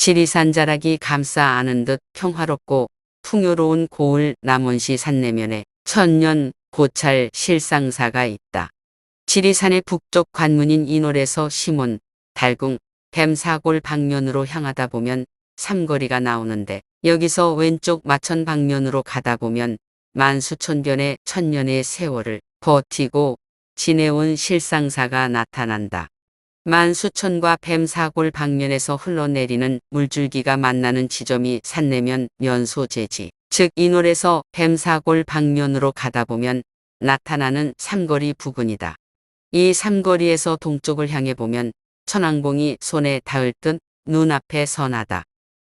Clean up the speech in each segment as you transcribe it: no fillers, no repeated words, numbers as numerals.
지리산 자락이 감싸 안은 듯 평화롭고 풍요로운 고을 남원시 산내면에 천년 고찰 실상사가 있다. 지리산의 북쪽 관문인 인월에서 시몬, 달궁, 뱀사골 방면으로 향하다 보면 삼거리가 나오는데 여기서 왼쪽 마천 방면으로 가다 보면 만수천변의 천년의 세월을 버티고 지내온 실상사가 나타난다. 만수천과 뱀사골 방면에서 흘러내리는 물줄기가 만나는 지점이 산내면 면소재지. 즉 인월에서 뱀사골 방면으로 가다 보면 나타나는 삼거리 부근이다. 이 삼거리에서 동쪽을 향해 보면 천왕봉이 손에 닿을 듯 눈앞에 선하다.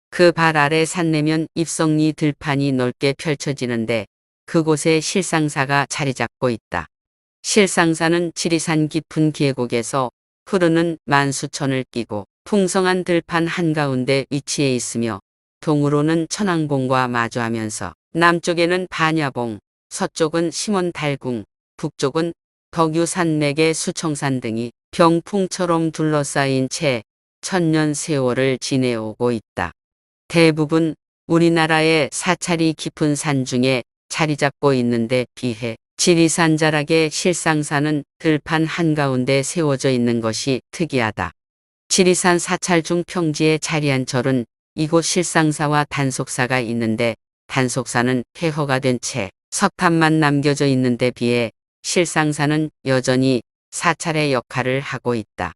그 발 아래 산내면 입성리 들판이 넓게 펼쳐지는데 그곳에 실상사가 자리 잡고 있다. 실상사는 지리산 깊은 계곡에서 흐르는 만수천을 끼고 풍성한 들판 한가운데 위치해 있으며 동으로는 천왕봉과 마주하면서 남쪽에는 반야봉, 서쪽은 심원달궁, 북쪽은 덕유산맥의 수청산 등이 병풍처럼 둘러싸인 채 천년 세월을 지내오고 있다. 대부분 우리나라의 사찰이 깊은 산 중에 자리 잡고 있는데 비해 지리산 자락의 실상사는 들판 한가운데 세워져 있는 것이 특이하다. 지리산 사찰 중 평지에 자리한 절은 이곳 실상사와 단속사가 있는데 단속사는 폐허가 된 채 석탑만 남겨져 있는데 비해 실상사는 여전히 사찰의 역할을 하고 있다.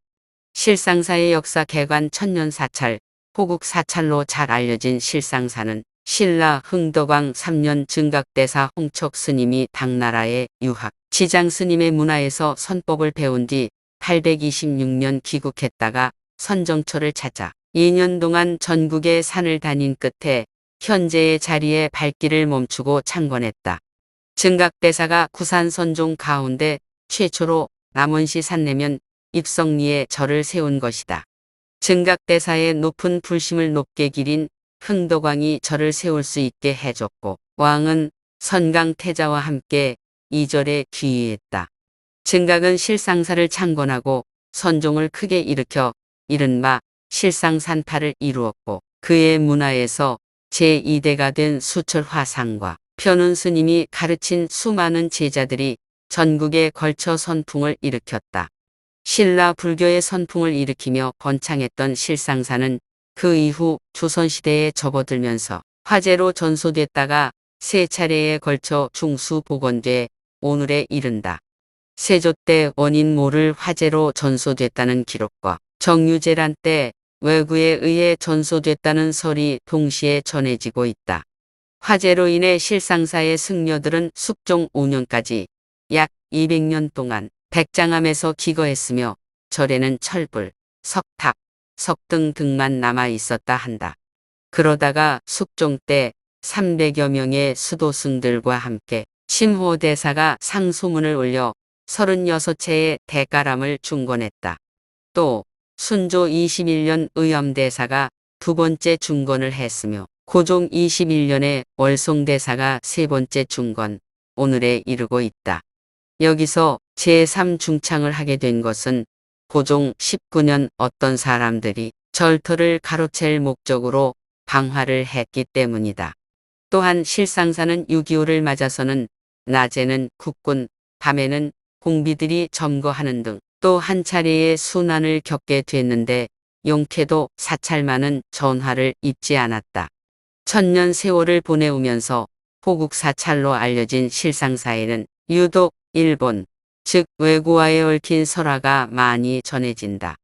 실상사의 역사 개관 천년사찰, 호국사찰로 잘 알려진 실상사는 신라 흥덕왕 3년 증각대사 홍척 스님이 당나라의 유학, 지장 스님의 문화에서 선법을 배운 뒤 826년 귀국했다가 선정처를 찾아 2년 동안 전국의 산을 다닌 끝에 현재의 자리에 발길을 멈추고 창건했다. 증각대사가 구산 선종 가운데 최초로 남원시 산내면 입성리에 절을 세운 것이다. 증각대사의 높은 불심을 높게 기린 흥덕왕이 절을 세울 수 있게 해줬고 왕은 선강태자와 함께 이 절에 귀의했다. 증각은 실상사를 창건하고 선종을 크게 일으켜 이른바 실상산파를 이루었고 그의 문화에서 제2대가 된 수철화상과 편운 스님이 가르친 수많은 제자들이 전국에 걸쳐 선풍을 일으켰다. 신라 불교의 선풍을 일으키며 번창했던 실상사는 그 이후 조선시대에 접어들면서 화재로 전소됐다가 세 차례에 걸쳐 중수복원돼 오늘에 이른다. 세조 때 원인 모를 화재로 전소됐다는 기록과 정유재란 때 왜구에 의해 전소됐다는 설이 동시에 전해지고 있다. 화재로 인해 실상사의 승려들은 숙종 5년까지 약 200년 동안 백장암에서 기거했으며 절에는 철불, 석탑, 석등 등만 남아 있었다 한다. 그러다가 숙종 때 300여 명의 수도승들과 함께 심호대사가 상소문을 올려 36채의 대가람을 중건했다. 또 순조 21년 의염대사가 두 번째 중건을 했으며 고종 21년에 월송대사가 세 번째 중건, 오늘에 이르고 있다. 여기서 제3중창을 하게 된 것은 고종 19년 어떤 사람들이 절터를 가로챌 목적으로 방화를 했기 때문이다. 또한 실상사는 6.25를 맞아서는 낮에는 국군, 밤에는 공비들이 점거하는 등 또 한 차례의 순환을 겪게 됐는데 용케도 사찰만은 전화를 입지 않았다. 천년 세월을 보내오면서 호국사찰로 알려진 실상사에는 유독 일본, 즉 외구와에 얽힌 설화가 많이 전해진다.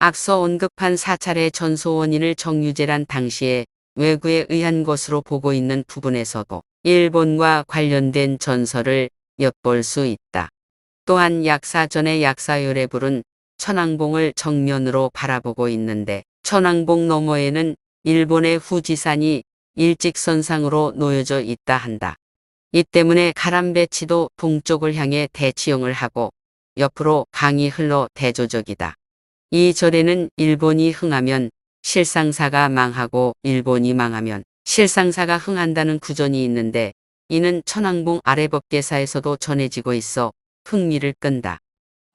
앞서 언급한 사찰의 전소 원인을 정유재란 당시에 외구에 의한 것으로 보고 있는 부분에서도 일본과 관련된 전설을 엿볼 수 있다. 또한 약사전의 약사열애불은 천왕봉을 정면으로 바라보고 있는데 천왕봉 너머에는 일본의 후지산이 일직선상으로 놓여져 있다 한다. 이 때문에 가람배치도 동쪽을 향해 대치형을 하고 옆으로 강이 흘러 대조적이다. 이 절에는 일본이 흥하면 실상사가 망하고 일본이 망하면 실상사가 흥한다는 구전이 있는데 이는 천왕봉 아래법계사에서도 전해지고 있어 흥미를 끈다.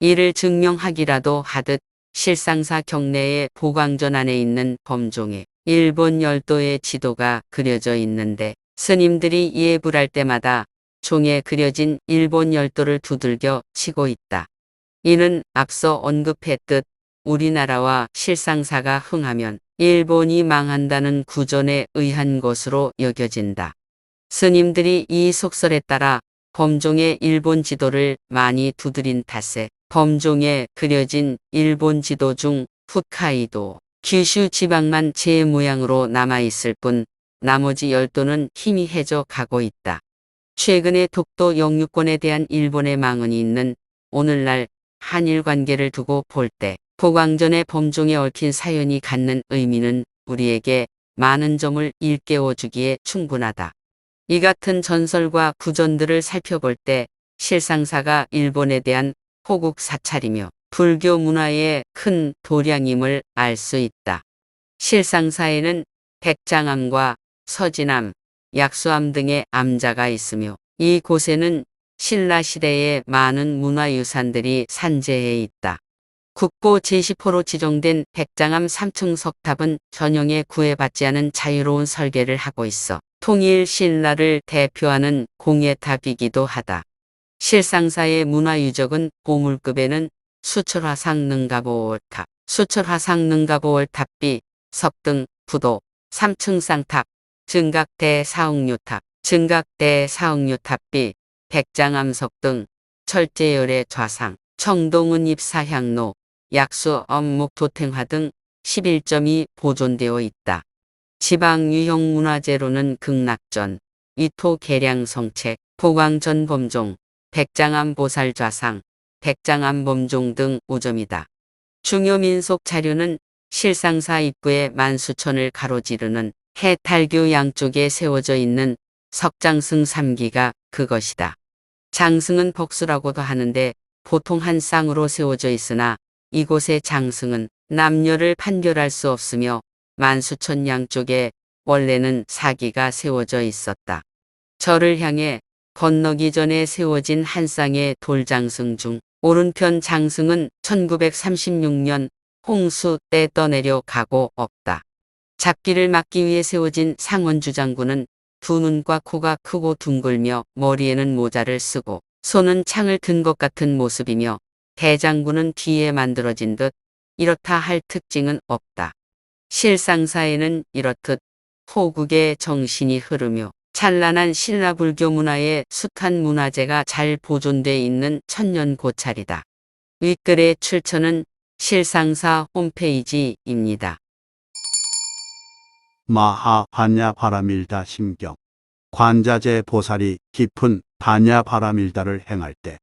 이를 증명하기라도 하듯 실상사 경내의 보광전 안에 있는 범종의 일본 열도의 지도가 그려져 있는데 스님들이 예불할 때마다 종에 그려진 일본 열도를 두들겨 치고 있다. 이는 앞서 언급했듯 우리나라와 실상사가 흥하면 일본이 망한다는 구전에 의한 것으로 여겨진다. 스님들이 이 속설에 따라 범종의 일본 지도를 많이 두드린 탓에 범종에 그려진 일본 지도 중 홋카이도, 규슈 지방만 제 모양으로 남아있을 뿐 나머지 열도는 희미해져 가고 있다. 최근에 독도 영유권에 대한 일본의 망언이 있는 오늘날 한일 관계를 두고 볼 때 포광전의 범종에 얽힌 사연이 갖는 의미는 우리에게 많은 점을 일깨워 주기에 충분하다. 이 같은 전설과 구전들을 살펴볼 때 실상사가 일본에 대한 호국 사찰이며 불교 문화의 큰 도량임을 알 수 있다. 실상사에는 백장암과 서진암, 약수암 등의 암자가 있으며 이 곳에는 신라시대의 많은 문화유산들이 산재해 있다. 국보 제10호로 지정된 백장암 3층 석탑은 전형에 구애받지 않은 자유로운 설계를 하고 있어 통일 신라를 대표하는 공예탑이기도 하다. 실상사의 문화유적은 보물급에는 수철화상 능가보월탑, 수철화상 능가보월탑비, 석등, 부도, 3층 쌍탑, 증각대 사옥류탑, 증각대 사옥류탑비, 백장암석 등 철제열의 좌상, 청동은 입사향로, 약수 엄목 도탱화 등 11점이 보존되어 있다. 지방 유형 문화재로는 극락전, 위토 계량성책, 포광전 범종, 백장암 보살 좌상, 백장암 범종 등 5점이다. 중요 민속 자료는 실상사 입구에 만수천을 가로지르는 해탈교 양쪽에 세워져 있는 석장승 3기가 그것이다. 장승은 벅수라고도 하는데 보통 한 쌍으로 세워져 있으나 이곳의 장승은 남녀를 판별할 수 없으며 만수천 양쪽에 원래는 4기가 세워져 있었다. 절을 향해 건너기 전에 세워진 한 쌍의 돌장승 중 오른편 장승은 1936년 홍수 때 떠내려 가고 없다. 잡기를 막기 위해 세워진 상원주 장군은 두 눈과 코가 크고 둥글며 머리에는 모자를 쓰고 손은 창을 든 것 같은 모습이며 대장군은 뒤에 만들어진 듯 이렇다 할 특징은 없다. 실상사에는 이렇듯 호국의 정신이 흐르며 찬란한 신라불교 문화의 숱한 문화재가 잘 보존돼 있는 천년고찰이다. 윗글의 출처는 실상사 홈페이지입니다. 마하 반야 바라밀다 심경. 관자재 보살이 깊은 반야 바라밀다를 행할 때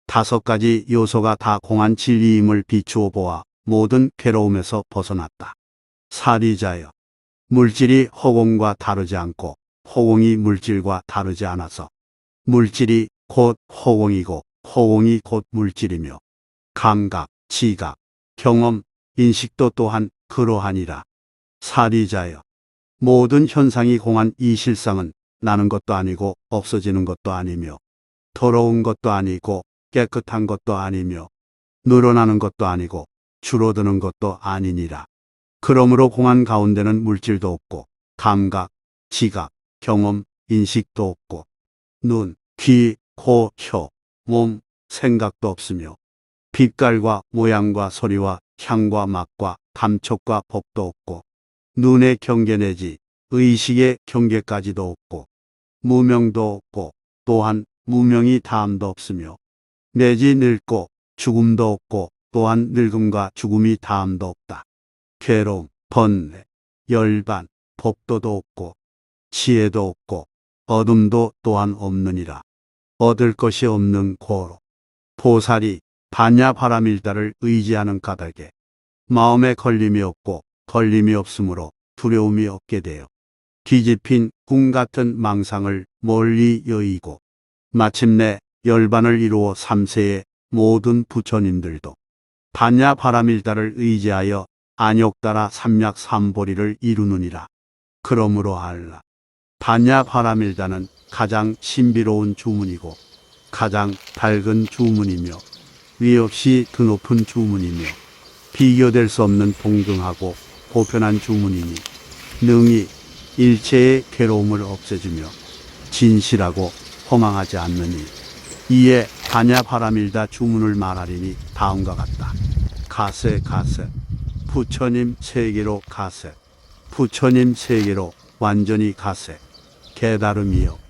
5가지 요소가 다 공한 진리임을 비추어 보아 모든 괴로움에서 벗어났다. 사리자여, 물질이 허공과 다르지 않고 허공이 물질과 다르지 않아서 물질이 곧 허공이고 허공이 곧 물질이며 감각, 지각, 경험, 인식도 또한 그러하니라. 사리자여, 모든 현상이 공한 이 실상은 나는 것도 아니고 없어지는 것도 아니며 더러운 것도 아니고 깨끗한 것도 아니며 늘어나는 것도 아니고 줄어드는 것도 아니니라. 그러므로 공한 가운데는 물질도 없고 감각, 지각, 경험, 인식도 없고 눈, 귀, 코, 혀, 몸, 생각도 없으며 빛깔과 모양과 소리와 향과 맛과 감촉과 법도 없고 눈의 경계 내지 의식의 경계까지도 없고 무명도 없고 또한 무명이 다함도 없으며 내지 늙고 죽음도 없고 또한 늙음과 죽음이 다함도 없다. 괴로움, 번뇌, 열반, 법도도 없고 지혜도 없고 어둠도 또한 없느니라. 얻을 것이 없는 고로 보살이 반야 바라밀다를 의지하는 까닭에 마음에 걸림이 없고 걸림이 없으므로 두려움이 없게 되어 뒤집힌 꿈 같은 망상을 멀리 여의고 마침내 열반을 이루어 3세의 모든 부처님들도 반야 바라밀다를 의지하여 안욕따라 삼약 삼보리를 이루느니라. 그러므로 알라. 반야 바라밀다는 가장 신비로운 주문이고 가장 밝은 주문이며 위 없이 드높은 주문이며 비교될 수 없는 동등하고 보편한 주문이니 능히 일체의 괴로움을 없애주며 진실하고 허망하지 않느니 이에 반야 바라밀다 주문을 말하리니 다음과 같다. 가세 가세 부처님 세계로 가세 부처님 세계로 완전히 가세 깨달음이요